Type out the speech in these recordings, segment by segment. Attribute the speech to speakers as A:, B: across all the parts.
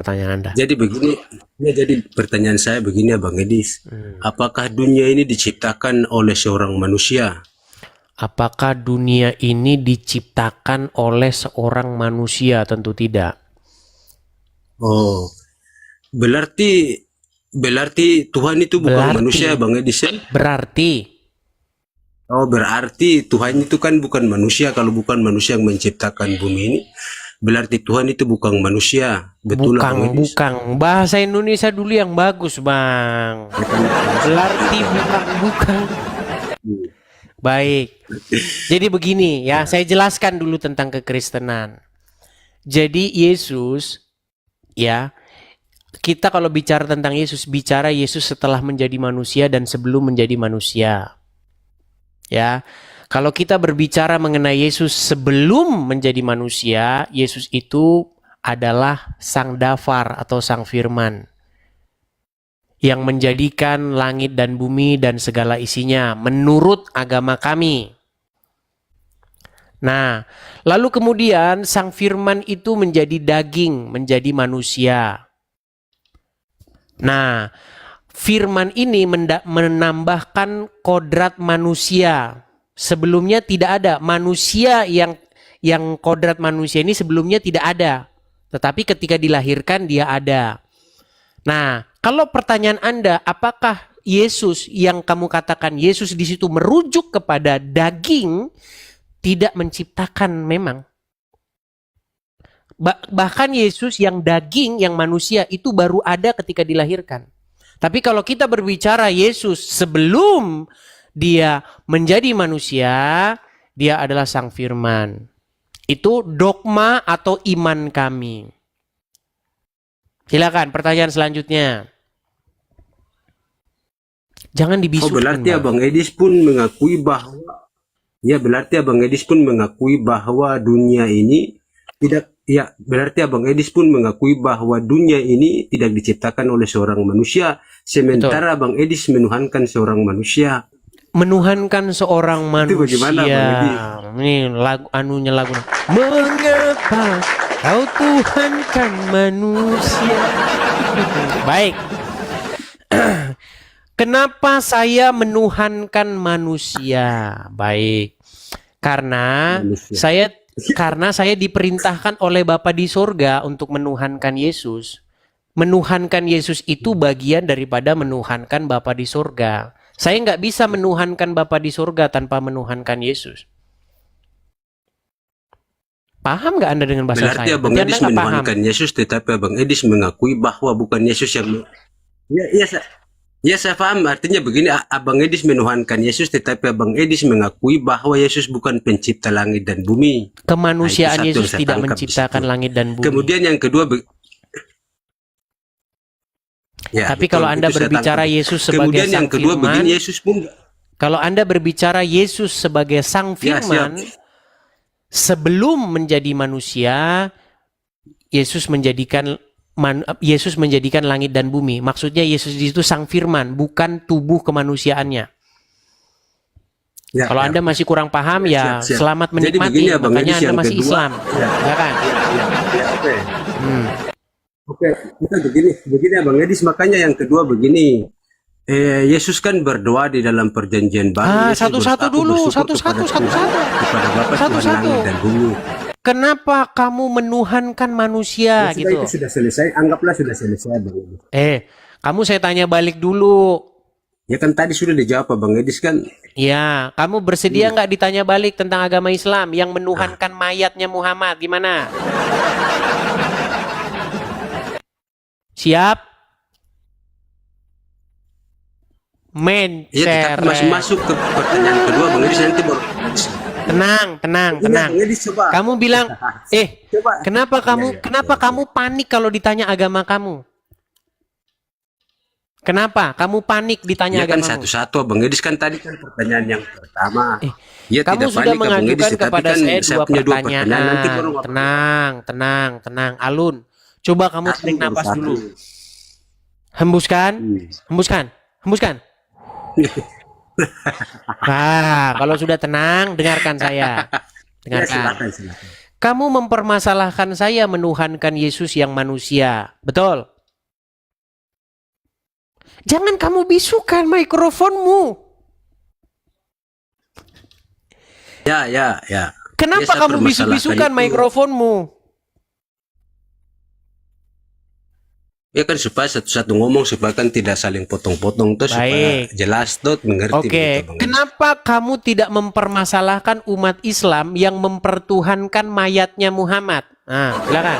A: pertanyaan Anda.
B: Jadi begini, ya jadi pertanyaan saya begini ya Bang Edis. Apakah dunia ini diciptakan oleh seorang manusia?
A: Apakah dunia ini diciptakan oleh seorang manusia? Tentu tidak.
B: Oh, berarti berarti Tuhan itu bukan manusia Bang Edis ya?
A: Berarti.
B: Oh, berarti Tuhan itu kan bukan manusia. Kalau bukan manusia yang menciptakan bumi ini, berarti Tuhan itu bukan manusia. Betul lah Bang Edis?
A: Bukan. Bahasa Indonesia dulu yang bagus, Bang. Berarti bukan. Baik. Jadi begini ya, saya jelaskan dulu tentang kekristenan. Jadi Yesus, ya, kita kalau bicara tentang Yesus, bicara Yesus setelah menjadi manusia dan sebelum menjadi manusia. Ya, kalau kita berbicara mengenai Yesus sebelum menjadi manusia, Yesus itu adalah Sang Dafar atau Sang Firman yang menjadikan langit dan bumi dan segala isinya menurut agama kami. Nah, lalu kemudian Sang Firman itu menjadi daging, menjadi manusia. Nah, Firman ini menambahkan kodrat manusia. Sebelumnya tidak ada manusia yang kodrat manusia ini sebelumnya tidak ada. Tetapi ketika dilahirkan dia ada. Nah, kalau pertanyaan Anda, apakah Yesus yang kamu katakan Yesus di situ merujuk kepada daging, tidak menciptakan memang. Bahkan Yesus yang daging, yang manusia itu baru ada ketika dilahirkan. Tapi kalau kita berbicara Yesus sebelum dia menjadi manusia, dia adalah Sang Firman. Itu dogma atau iman kami. Silakan pertanyaan selanjutnya. Jangan dibisukan.
B: Berarti Abang Edis pun mengakui bahwa dunia ini tidak. Ya, berarti Abang Edis pun mengakui bahwa dunia ini tidak diciptakan oleh seorang manusia, sementara Abang Edis menuhankan seorang manusia.
A: Menuhankan seorang manusia.
B: Itu bagaimana Abang Edis?
A: Ini lagu lagu. Mengapa kau tuhankan manusia? Baik. Kenapa saya menuhankan manusia? Baik. Karena saya diperintahkan oleh Bapa di sorga untuk menuhankan Yesus. Menuhankan Yesus itu bagian daripada menuhankan Bapa di sorga. Saya nggak bisa menuhankan Bapa di sorga tanpa menuhankan Yesus. Paham nggak Anda dengan bahasa
B: berarti
A: saya?
B: Abang Edis menuhankan Yesus, tetapi Abang Edis mengakui bahwa bukan Yesus yang... Ya, saya paham. Artinya begini, Abang Edis menuhankan Yesus, tetapi Abang Edis mengakui bahwa Yesus bukan pencipta langit dan bumi.
A: Kemanusiaan Yesus tidak menciptakan langit dan bumi.
B: Kemudian yang kedua,
A: tapi kalau Anda berbicara Yesus sebagai Sang Firman,
B: Yesus pun...
A: Kalau Anda berbicara Yesus sebagai Sang Firman, sebelum menjadi manusia, Yesus menjadikan langit dan bumi. Maksudnya Yesus itu Sang Firman, bukan tubuh kemanusiaannya. Kalau Anda masih kurang paham, selamat menikmati.
B: Begini,
A: makanya Anda masih
B: kedua,
A: Islam, ya kan?
B: Oke, kita begini Abang Edis. Makanya yang kedua begini. Yesus kan berdoa di dalam perjanjian baru.
A: Satu-satu dulu, satu-satu.
B: Kepada Bapa Tuhan langit dan bumi.
A: Kenapa kamu menuhankan manusia gitu?
B: Itu sudah selesai, anggaplah sudah selesai Bang Edis.
A: Kamu saya tanya balik dulu.
B: Ya kan tadi sudah dijawab Bang Edis kan.
A: Ya, kamu bersedia nggak ditanya balik tentang agama Islam yang menuhankan mayatnya Muhammad? Gimana? Siap?
B: Ya, tapi masih masuk ke pertanyaan kedua Bang Edis, nanti baru.
A: Tenang. Kamu bilang, kenapa kamu panik kalau ditanya agama kamu? Kenapa kamu panik ditanya agama?
B: Ya kan satu-satu Bang Edis, kan tadi kan pertanyaan yang pertama.
A: Kamu sudah mengajukan kepada saya dua pertanyaan. Tenang, Alun. Coba kamu tarik napas dulu. Hembuskan. Kalau sudah tenang, dengarkan saya. Dengarkan.
B: Silakan.
A: Kamu mempermasalahkan saya menuhankan Yesus yang manusia. Betul? Jangan kamu bisukan mikrofonmu.
B: Ya.
A: Kenapa
B: Biasa
A: kamu bisu-bisukan
B: permasalahan itu.
A: mikrofonmu?
B: Ya kan supaya satu-satu ngomong supaya kan tidak saling potong-potong tuh supaya
A: Baik.
B: jelas tuh mengerti
A: Oke,
B: begitu, Bang Edis.
A: kenapa kamu tidak mempermasalahkan umat Islam yang mempertuhankan mayatnya Muhammad? Nah, silakan.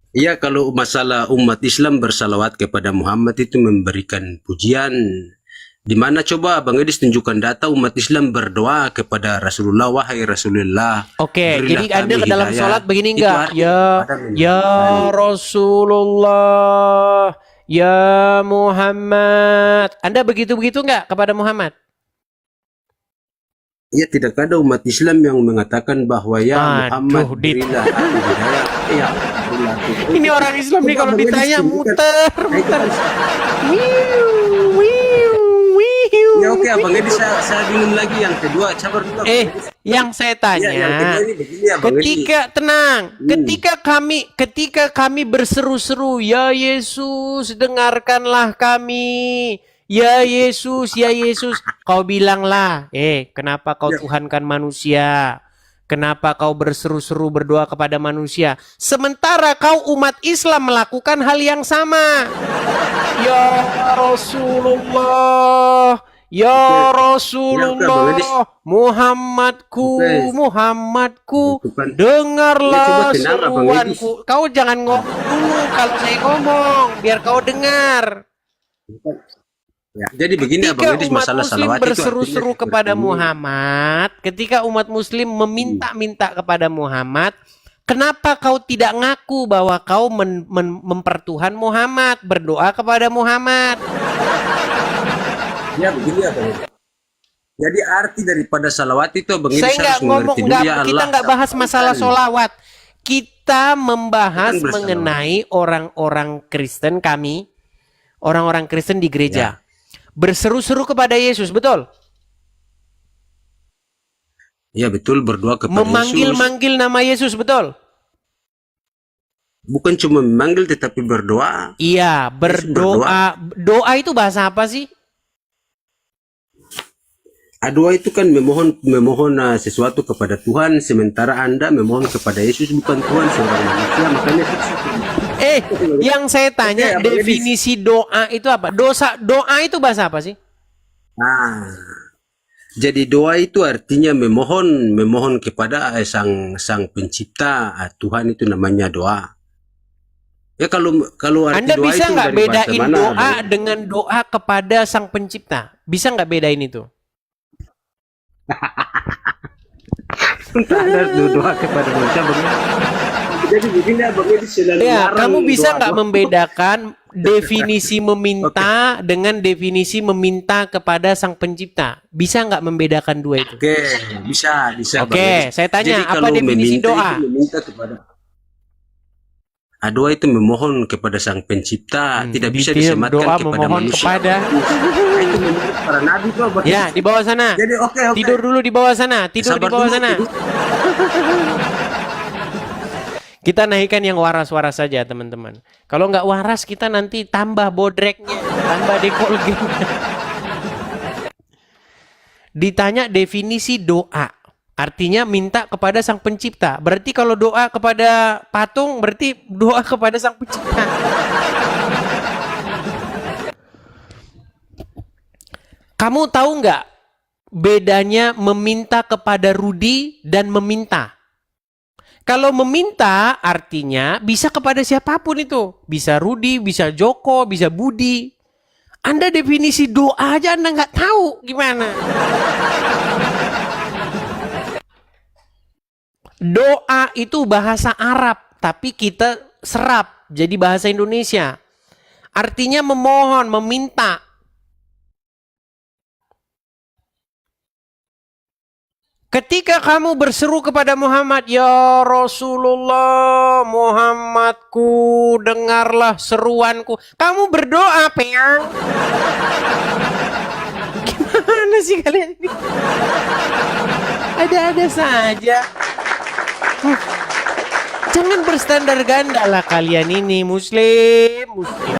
B: Iya, kalau masalah umat Islam bersalawat kepada Muhammad itu memberikan pujian. Di mana coba Bang Edis tunjukkan data umat Islam berdoa kepada Rasulullah, wahai Rasulullah.
A: Oke,
B: berilah
A: jadi Anda
B: kami
A: ke dalam
B: hidayah.
A: sholat begini
B: Itu
A: enggak?
B: artinya pada
A: Ya Rasulullah, ya Muhammad. Anda begitu-begitu enggak kepada Muhammad?
B: Ya, tidak ada umat Islam yang mengatakan bahwa ya Muhammad
A: Aduh, Dit.
B: berilah aku hidayah. Ya, berilah aku.
A: Ini orang Islam nih
B: Coba
A: kalau
B: Bang Edis
A: ditanya
B: tunjukkan.
A: muter.
B: Nah, itu kan.
A: Wiu, wiu, wiu.
B: Ya oke, Bang Edis, saya bingung lagi yang kedua. Sabar dulu. Bang Edis.
A: Yang saya
B: Ya, yang kedua
A: tanya,
B: ini begini ya, Bang Edis.
A: ketika kami berseru-seru, ya Yesus, dengarkanlah kami. Ya Yesus, kau bilanglah, kenapa kau
B: Ya.
A: tuhankan manusia? Kenapa kau berseru-seru berdoa kepada manusia? Sementara kau umat Islam melakukan hal yang sama. Ya Rasulullah, ya
B: Bang
A: Rasulullah,
B: Edis.
A: Muhammadku,
B: Oke.
A: Muhammadku,
B: Itu kan. Ya,
A: dengarlah
B: coba tenang, Bang Edis.
A: seruanku. Kau jangan ngomong dulu kalau saya ngomong, biar kau dengar.
B: Ya, jadi begini ya, Bang
A: Ketika
B: Edis,
A: umat
B: masalah
A: muslim
B: salawat itu
A: berseru-seru
B: artinya
A: kepada
B: seperti ini.
A: Muhammad, ketika umat muslim meminta-minta kepada Muhammad, kenapa kau tidak ngaku bahwa kau mempertuhan Muhammad, berdoa kepada Muhammad?
B: Ya begini ya, Bang Edis. Jadi arti daripada salawat itu Bang Edis
A: Saya nggak
B: harus
A: ngomong,
B: mengerti dulu ya
A: kita
B: Allah.
A: nggak bahas masalah solawat. Kita membahas
B: Bukan bersalawat.
A: mengenai orang-orang Kristen kami, orang-orang Kristen di gereja. Berseru-seru kepada Yesus, betul?
B: Ya betul, berdoa kepada Yesus.
A: Memanggil-manggil nama Yesus, betul?
B: Bukan cuma memanggil tetapi berdoa.
A: Iya, berdoa. Doa itu bahasa apa sih?
B: Doa itu kan memohon sesuatu kepada Tuhan, sementara Anda memohon kepada Yesus, bukan Tuhan, seorang manusia. Makanya
A: Yang saya tanya,
B: Oke, Bang Edis.
A: definisi doa itu apa? Doa itu bahasa apa sih?
B: Jadi doa itu artinya memohon kepada sang pencipta. Tuhan itu namanya doa. Ya kalau arti
A: Anda
B: doa
A: bisa
B: itu
A: nggak
B: dari bahasa
A: bedain
B: mana,
A: doa
B: Bang?
A: dengan doa kepada sang pencipta? Bisa nggak bedain itu?
B: Entah ada doa kepada manusia begini. Jadi begini ya, Bang Edis selalu
A: Ya,
B: larang
A: kamu bisa
B: doa.
A: nggak membedakan definisi meminta dengan definisi meminta kepada sang pencipta? Bisa nggak membedakan dua itu?
B: Oke, bisa Bang
A: Oke,
B: Edis.
A: saya tanya,
B: Jadi
A: apa
B: kalau
A: definisi
B: meminta
A: doa?
B: itu meminta kepada doa itu memohon kepada sang pencipta, tidak bisa disematkan
A: doa
B: kepada
A: memohon
B: manusia.
A: kepada.
B: Itu menurut para nabi tuh, Bang
A: Ya,
B: Edis.
A: di bawah sana.
B: Jadi oke.
A: Tidur dulu di bawah sana. Tidur di
B: Sabar
A: bawah
B: dulu,
A: sana. Kita naikkan yang waras-waras saja, teman-teman. Kalau nggak waras, kita nanti tambah bodreknya, tambah dekolgetnya. Ditanya definisi doa, artinya minta kepada sang pencipta. Berarti kalau doa kepada patung, berarti doa kepada sang pencipta. Kamu tahu nggak bedanya meminta kepada Rudi dan meminta? Kalau meminta artinya bisa kepada siapapun itu. Bisa Rudi, bisa Joko, bisa Budi. Anda definisi doa aja Anda nggak tahu gimana. Doa itu bahasa Arab, tapi kita serap jadi bahasa Indonesia. Artinya memohon, meminta. Ketika kamu berseru kepada Muhammad, ya Rasulullah, Muhammadku, dengarlah seruanku. Kamu berdoa, Peang. Gimana Gimana sih kalian ini? Ada-ada saja. Jangan berstandar ganda lah kalian ini, Muslim.